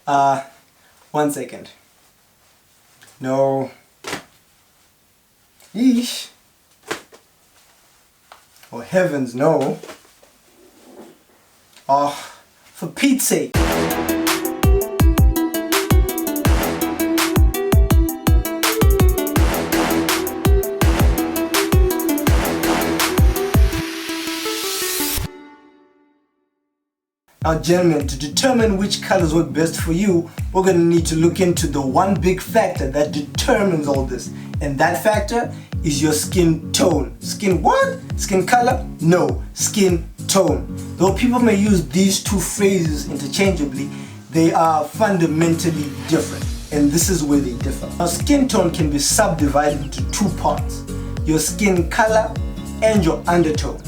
1 second. No. Yeesh. Oh heavens, no. Oh, for Pete's sake. Now gentlemen, to determine which colors work best for you, we're going to need to look into the one big factor that determines all this. And that factor is your skin tone. Skin what? Skin color? No, skin tone. Though people may use these two phrases interchangeably, they are fundamentally different. And this is where they differ. Now skin tone can be subdivided into two parts. Your skin color and your undertone.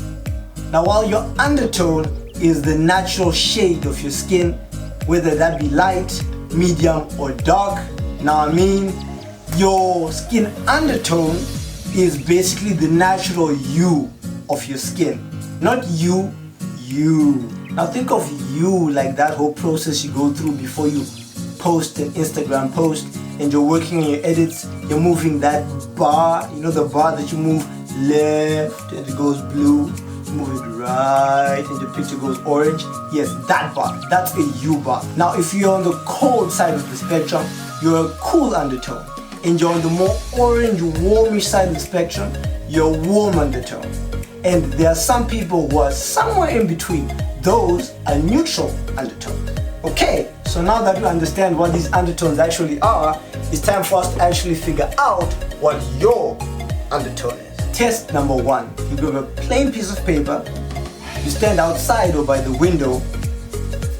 Now while your undertone is the natural shade of your skin, whether that be light, medium or dark. Now I mean, your skin undertone is basically the natural hue of your skin. Not you. Now think of you like that whole process you go through before you post an Instagram post and you're working on your edits, you're moving that bar, you know the bar that you move left and it goes blue, move it right and the picture goes orange. Yes, that bar, that's a U bar. Now if you're on the cold side of the spectrum, you're a cool undertone, and you're on the more orange warmish side of the spectrum, you're warm undertone. And there are some people who are somewhere in between. Those are neutral undertone. Okay, so now that you understand what these undertones actually are, it's time for us to actually figure out what your undertone is. Test number 1. You grab a plain piece of paper, you stand outside or by the window,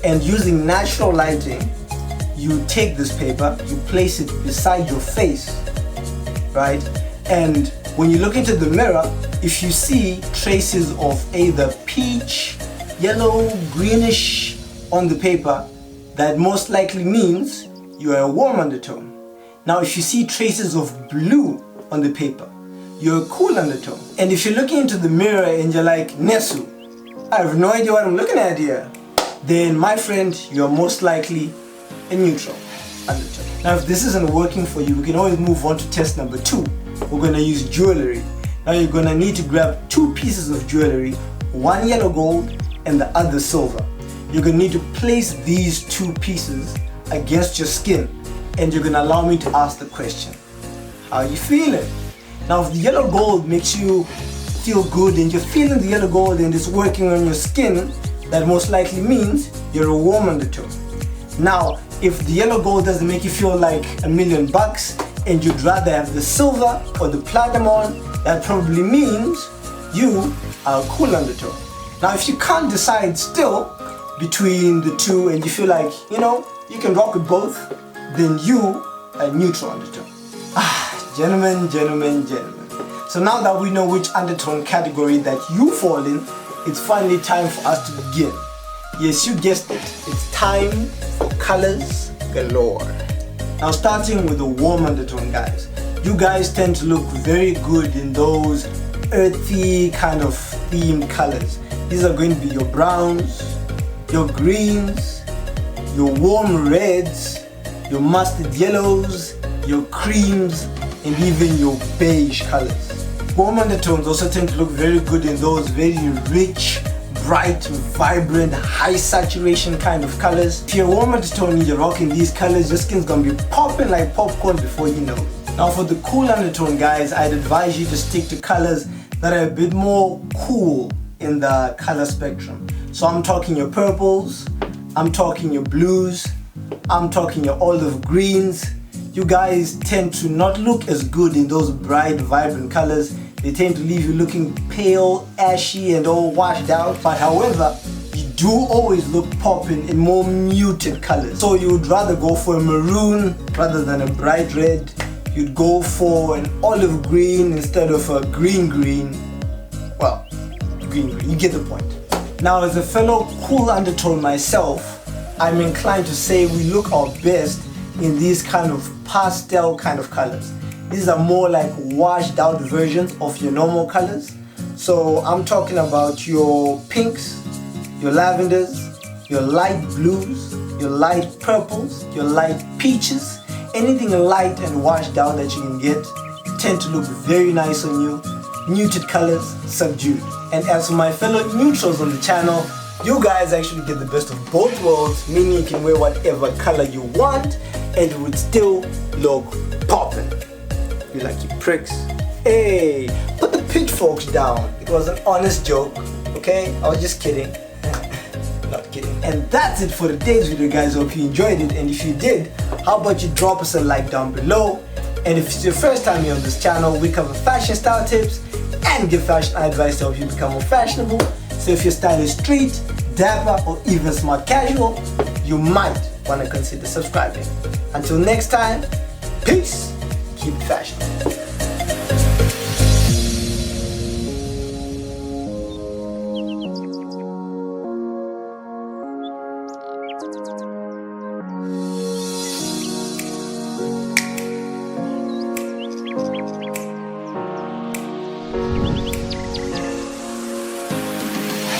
and using natural lighting, you take this paper, you place it beside your face, right? And when you look into the mirror, if you see traces of either peach, yellow, greenish on the paper, that most likely means you are a warm undertone. Now if you see traces of blue on the paper, you're a cool undertone. And if you're looking into the mirror and you're like, Nesu, I have no idea what I'm looking at here, then my friend, you're most likely a neutral undertone. Now if this isn't working for you, we can always move on to test number 2. We're going to use jewelry. Now you're going to need to grab 2 pieces of jewelry, one yellow gold and the other silver. You're going to need to place these 2 pieces against your skin, and you're going to allow me to ask the question, how are you feeling? Now if the yellow gold makes you feel good and you're feeling the yellow gold and it's working on your skin, that most likely means you're a warm undertone. Now if the yellow gold doesn't make you feel like $1,000,000 and you'd rather have the silver or the platinum on, that probably means you are a cool undertone. Now if you can't decide still between the two and you feel like, you know, you can rock with both, then you are a neutral undertone. Gentlemen. So now that we know which undertone category that you fall in, it's finally time for us to begin. Yes, you guessed it. It's time for colors galore. Now starting with the warm undertone, guys. You guys tend to look very good in those earthy kind of themed colors. These are going to be your browns, your greens, your warm reds, your mustard yellows, your creams, and even your beige colors. Warm undertones also tend to look very good in those very rich, bright, vibrant, high saturation kind of colors. If you're a warm undertone and you're rocking these colors, your skin's gonna be popping like popcorn before you know it. Now for the cool undertone, guys, I'd advise you to stick to colors that are a bit more cool in the color spectrum. So I'm talking your purples, I'm talking your blues, I'm talking your olive greens. You guys tend to not look as good in those bright, vibrant colors. They tend to leave you looking pale, ashy, and all washed out. But however, you do always look popping in more muted colors. So you would rather go for a maroon rather than a bright red. You'd go for an olive green instead of a green. Well, green, you get the point. Now as a fellow cool undertone myself, I'm inclined to say we look our best in these kind of pastel kind of colors. These are more like washed out versions of your normal colors. So I'm talking about your pinks, your lavenders, your light blues, your light purples, your light peaches, anything light and washed down that you can get tend to look very nice on you. Muted colors, subdued. And as for my fellow neutrals on the channel, you guys actually get the best of both worlds, meaning you can wear whatever color you want and it would still look poppin'. You like your pricks? Hey, put the pitchforks down. It was an honest joke, okay? I was just kidding. Not kidding. And that's it for today's video, guys. Hope you enjoyed it, and if you did, how about you drop us a like down below. And if it's your first time here on this channel, we cover fashion style tips and give fashion advice to help you become more fashionable. So if your style is street, dapper, or even smart casual, you might want to consider subscribing. Until next time, peace, keep it fashionable.